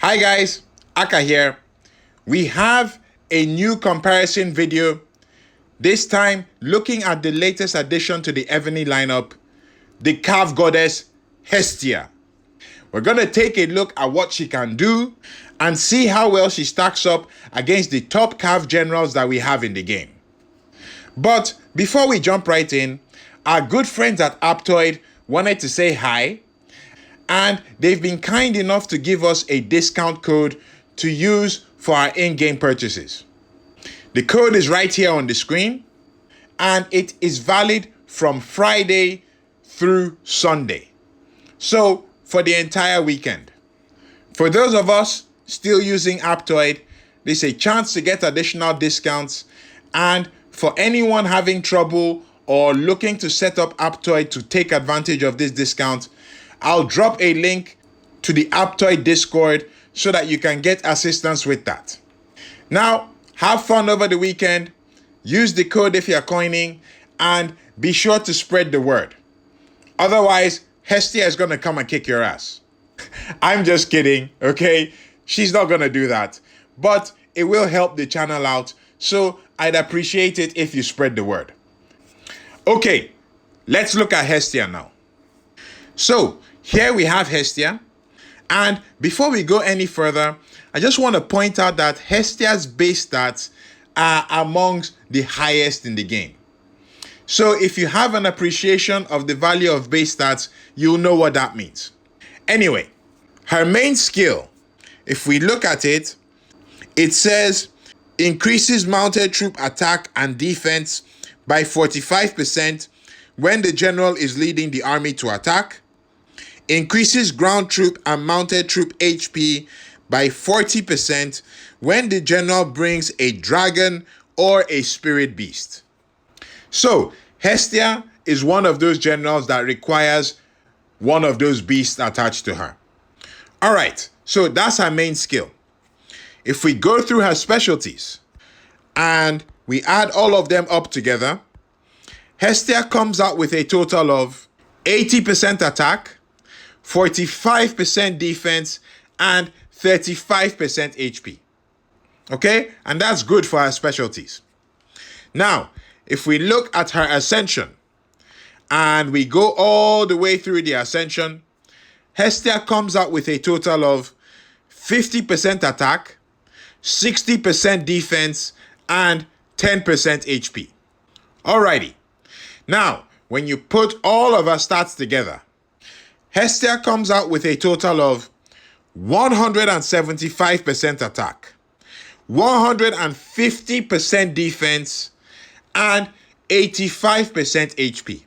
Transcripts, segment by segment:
Hi guys, Aka here. We have a new comparison video, this time looking at the latest addition to the Evony lineup, the Calf Goddess Hestia. We're going to take a look at what she can do and see how well she stacks up against the top Calf generals that we have in the game. But before we jump right in, our good friends at Aptoid wanted to say hi, and they've been kind enough to give us a discount code to use for our in-game purchases. The code is right here on the screen, and it is valid from Friday through Sunday. So for the entire weekend. For those of us still using Aptoid, there's a chance to get additional discounts, and for anyone having trouble or looking to set up Aptoid to take advantage of this discount, I'll drop a link to the Aptoid Discord so that you can get assistance with that. Now, have fun over the weekend, use the code if you're coining, and be sure to spread the word. Otherwise, Hestia is going to come and kick your ass. I'm just kidding, okay? She's not going to do that. But it will help the channel out, so I'd appreciate it if you spread the word. Okay, let's look at Hestia now. So, here we have Hestia, and before we go any further, I just want to point out that Hestia's base stats are amongst the highest in the game. So if you have an appreciation of the value of base stats, you'll know what that means. Anyway, her main skill, if we look at it, it says increases mounted troop attack and defense by 45% when the general is leading the army to attack, increases ground troop and mounted troop HP by 40% when the general brings a dragon or a spirit beast. So, Hestia is one of those generals that requires one of those beasts attached to her. Alright, so that's her main skill. If we go through her specialties and we add all of them up together, Hestia comes out with a total of 80% attack, 45% defense, and 35% HP. Okay? And that's good for her specialties. Now, if we look at her ascension, and we go all the way through the ascension, Hestia comes out with a total of 50% attack, 60% defense, and 10% HP. Alrighty. Now, when you put all of her stats together, Hestia comes out with a total of 175% attack, 150% defense, and 85% HP.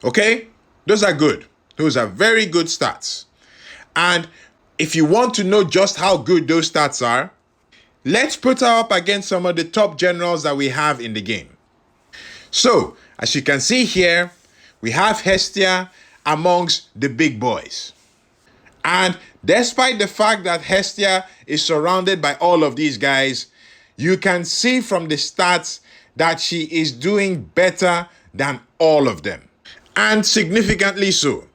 Okay? Those are good. Those are very good stats. And if you want to know just how good those stats are, let's put her up against some of the top generals that we have in the game. So, as you can see here, we have Hestia amongst the big boys. And despite the fact that Hestia is surrounded by all of these guys, you can see from the stats that she is doing better than all of them. And significantly so.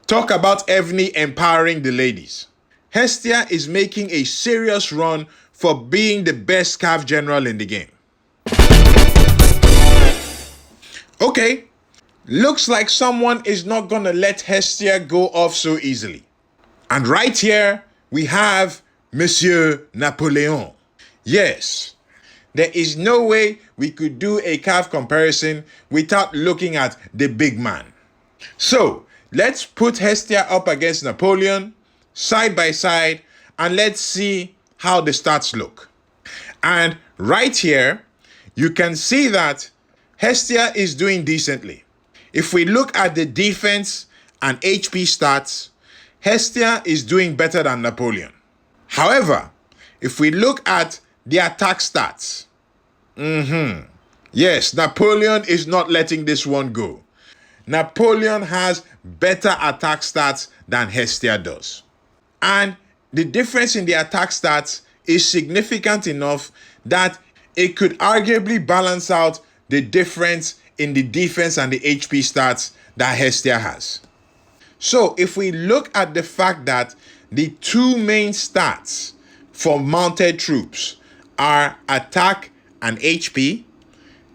Talk about Evony empowering the ladies. Hestia is making a serious run for being the best Calf general in the game. Okay, looks like someone is not gonna let Hestia go off so easily. And right here, we have Monsieur Napoleon. Yes, there is no way we could do a Calf comparison without looking at the big man. So, let's put Hestia up against Napoleon, side by side, and let's see how the stats look. And right here, you can see that Hestia is doing decently. If we look at the defense and HP stats, Hestia is doing better than Napoleon. However, if we look at the attack stats, yes, Napoleon is not letting this one go. Napoleon has better attack stats than Hestia does. And the difference in the attack stats is significant enough that it could arguably balance out the difference in the defense and the HP stats that Hestia has. So if we look at the fact that the two main stats for mounted troops are attack and HP.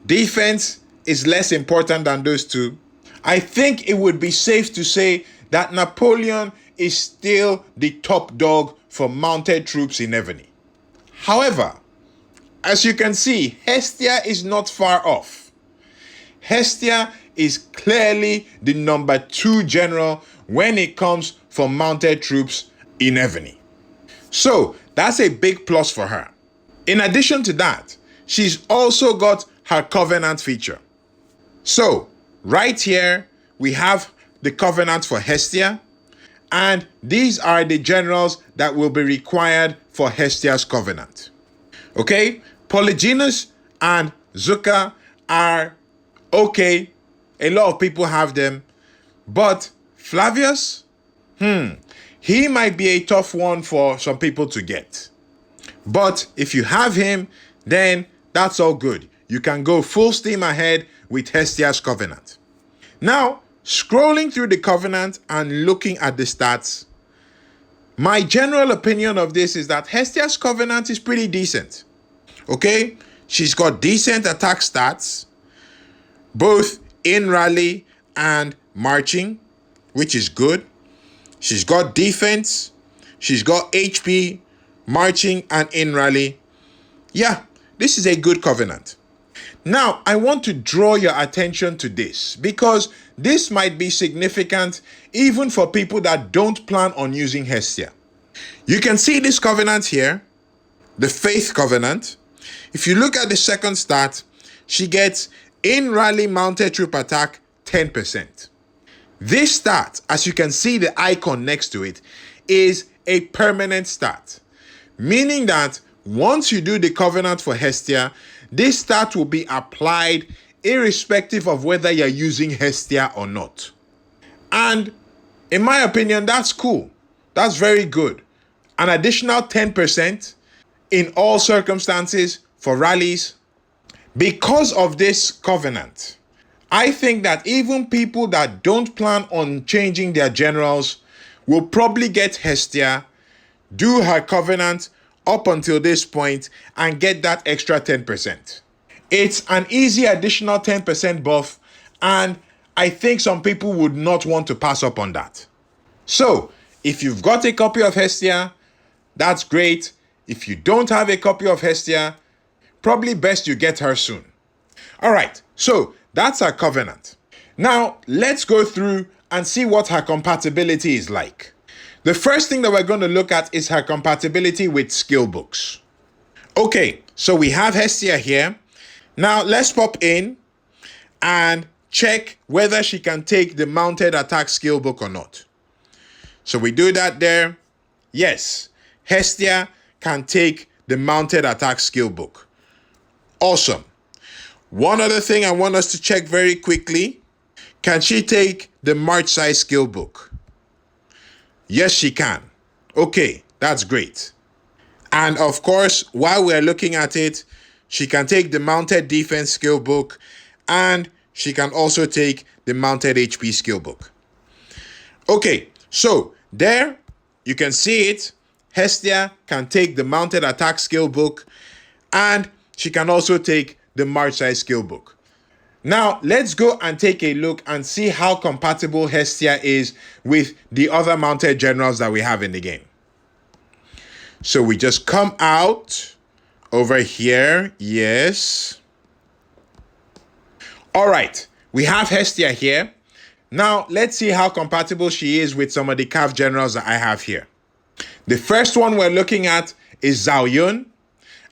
Defense is less important than those two. I think it would be safe to say that Napoleon is still the top dog for mounted troops in Evony. However, as you can see, Hestia is not far off. Hestia is clearly the number 2 general when it comes for mounted troops in Evony. So that's a big plus for her. In addition to that, she's also got her Covenant feature. So right here, we have the Covenant for Hestia, and these are the generals that will be required for Hestia's Covenant. Okay, Polygenus and Zuka are okay. A lot of people have them, but Flavius, he might be a tough one for some people to get. But if you have him, then that's all good. You can go full steam ahead with Hestia's Covenant. Now, scrolling through the Covenant and looking at the stats, my general opinion of this is that Hestia's Covenant is pretty decent. Okay? She's got decent attack stats, both in rally and marching, which is good. She's got defense, she's got HP, marching, and in rally. Yeah, this is a good Covenant. Now, I want to draw your attention to this because this might be significant even for people that don't plan on using Hestia. You can see this Covenant here, the Faith Covenant. If you look at the second stat, she gets in rally mounted troop attack 10%. This stat, as you can see the icon next to it, is a permanent stat, meaning that once you do the Covenant for Hestia, this stat will be applied irrespective of whether you're using Hestia or not. And in my opinion, that's cool. That's very good. An additional 10% in all circumstances for rallies. Because of this Covenant, I think that even people that don't plan on changing their generals will probably get Hestia, do her Covenant up until this point, and get that extra 10%. It's an easy additional 10% buff, and I think some people would not want to pass up on that. So, if you've got a copy of Hestia, that's great. If you don't have a copy of Hestia, probably best you get her soon. Alright, so that's her Covenant. Now, let's go through and see what her compatibility is like. The first thing that we're going to look at is her compatibility with skill books. Okay, so we have Hestia here. Now, let's pop in and check whether she can take the mounted attack skill book or not. So we do that there. Yes, Hestia can take the mounted attack skill book. Awesome. One other thing I want us to check very quickly. Can she take the march size skill book? Yes, she can. Okay, that's great. And of course, while we're looking at it, she can take the mounted defense skill book, and she can also take the mounted HP skill book. Okay, so there you can see it. Hestia can take the mounted attack skill book, and she can also take the march size skill book. Now, let's go and take a look and see how compatible Hestia is with the other mounted generals that we have in the game. So we just come out over here. Yes. All right, we have Hestia here. Now, let's see how compatible she is with some of the Cav generals that I have here. The first one we're looking at is Zhao Yun.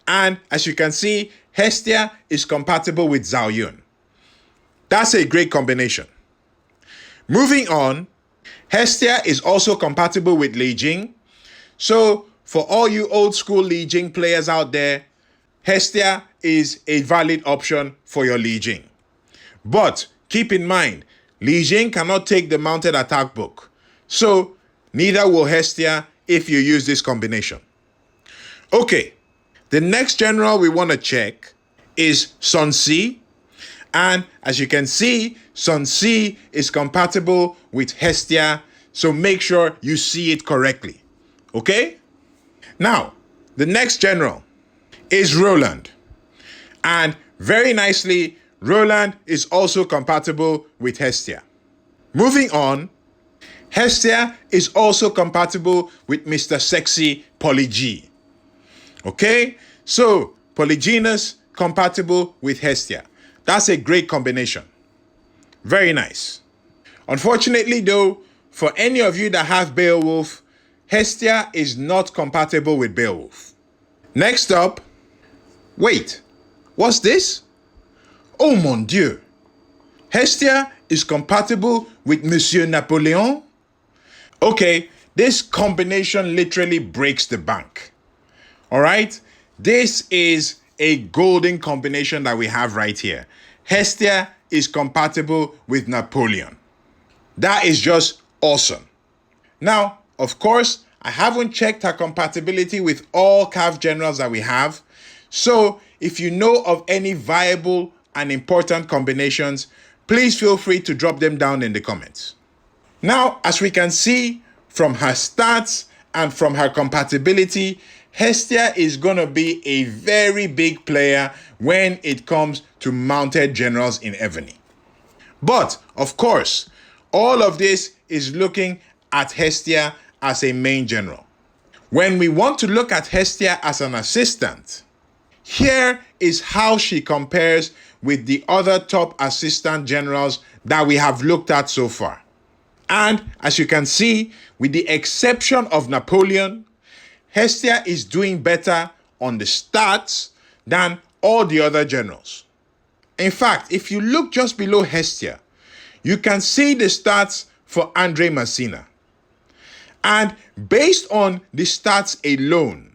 And as you can see, Hestia is compatible with Zhao Yun. That's a great combination. Moving on, Hestia is also compatible with Li Jing. So for all you old school Li Jing players out there, Hestia is a valid option for your Li Jing. But keep in mind, Li Jing cannot take the mounted attack book. So neither will Hestia if you use this combination. Okay, the next general we want to check is Sun Si. And as you can see, Sun Si is compatible with Hestia, so make sure you see it correctly. Okay? Now, the next general is Roland. And very nicely, Roland is also compatible with Hestia. Moving on, Hestia is also compatible with Mr. Sexy Poly-G. Okay? So, Polygynous compatible with Hestia. That's a great combination. Very nice. Unfortunately though, for any of you that have Beowulf, Hestia is not compatible with Beowulf. Next up, wait, what's this? Oh mon Dieu. Hestia is compatible with Monsieur Napoleon? Okay, this combination literally breaks the bank. Alright? This is a golden combination that we have right here. Hestia is compatible with Napoleon. That is just awesome. Now, of course, I haven't checked her compatibility with all Cav generals that we have. So, if you know of any viable and important combinations, please feel free to drop them down in the comments. Now, as we can see from her stats and from her compatibility, Hestia is going to be a very big player when it comes to mounted generals in Evony. But, of course, all of this is looking at Hestia as a main general. When we want to look at Hestia as an assistant, here is how she compares with the other top assistant generals that we have looked at so far. And as you can see, with the exception of Napoleon, Hestia is doing better on the stats than all the other generals. In fact, if you look just below Hestia, you can see the stats for Andre Messina. And based on the stats alone,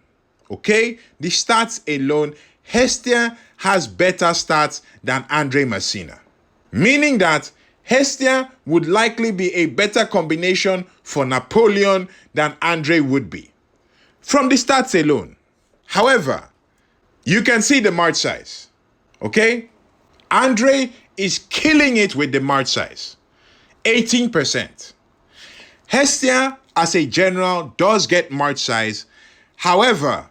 okay, the stats alone, Hestia has better stats than Andre Messina. Meaning that Hestia would likely be a better combination for Napoleon than Andre would be. From the stats alone. However, you can see the march size. Okay? Andre is killing it with the march size. 18%. Hestia, as a general, does get march size. However,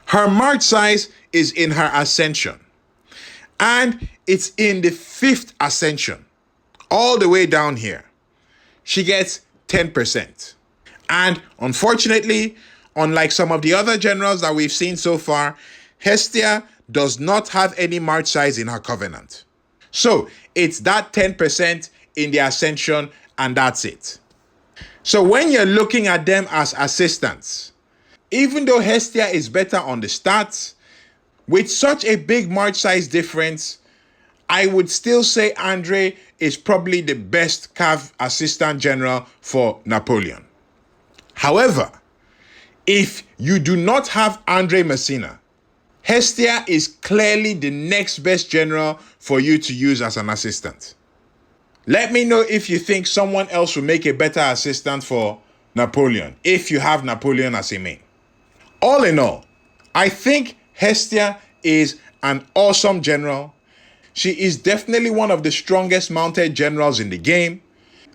her march size is in her ascension. And it's in the 5th ascension. All the way down here. She gets 10%. And unfortunately, unlike some of the other generals that we've seen so far, Hestia does not have any march size in her covenant. So it's that 10% in the ascension and that's it. So when you're looking at them as assistants, even though Hestia is better on the stats, with such a big march size difference, I would still say Andre is probably the best Cav assistant general for Napoleon. However, if you do not have Andre Messina, Hestia is clearly the next best general for you to use as an assistant. Let me know if you think someone else will make a better assistant for Napoleon, if you have Napoleon as a main. All in all, I think Hestia is an awesome general. She is definitely one of the strongest mounted generals in the game.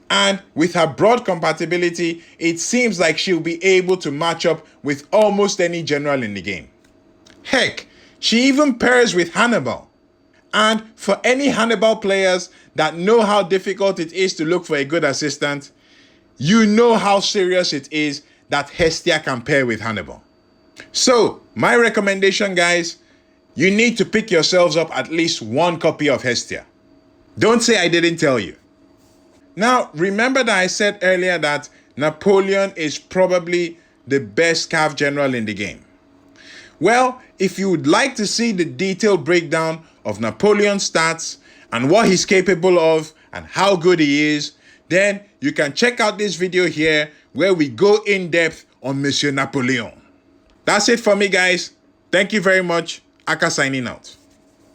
And with her broad compatibility, it seems like she'll be able to match up with almost any general in the game. Heck, she even pairs with Hannibal. And for any Hannibal players that know how difficult it is to look for a good assistant, you know how serious it is that Hestia can pair with Hannibal. So, my recommendation, guys, you need to pick yourselves up at least one copy of Hestia. Don't say I didn't tell you. Now, remember that I said earlier that Napoleon is probably the best Cav general in the game. Well, if you would like to see the detailed breakdown of Napoleon's stats and what he's capable of and how good he is, then you can check out this video here where we go in depth on Monsieur Napoleon. That's it for me, guys. Thank you very much. Aka signing out.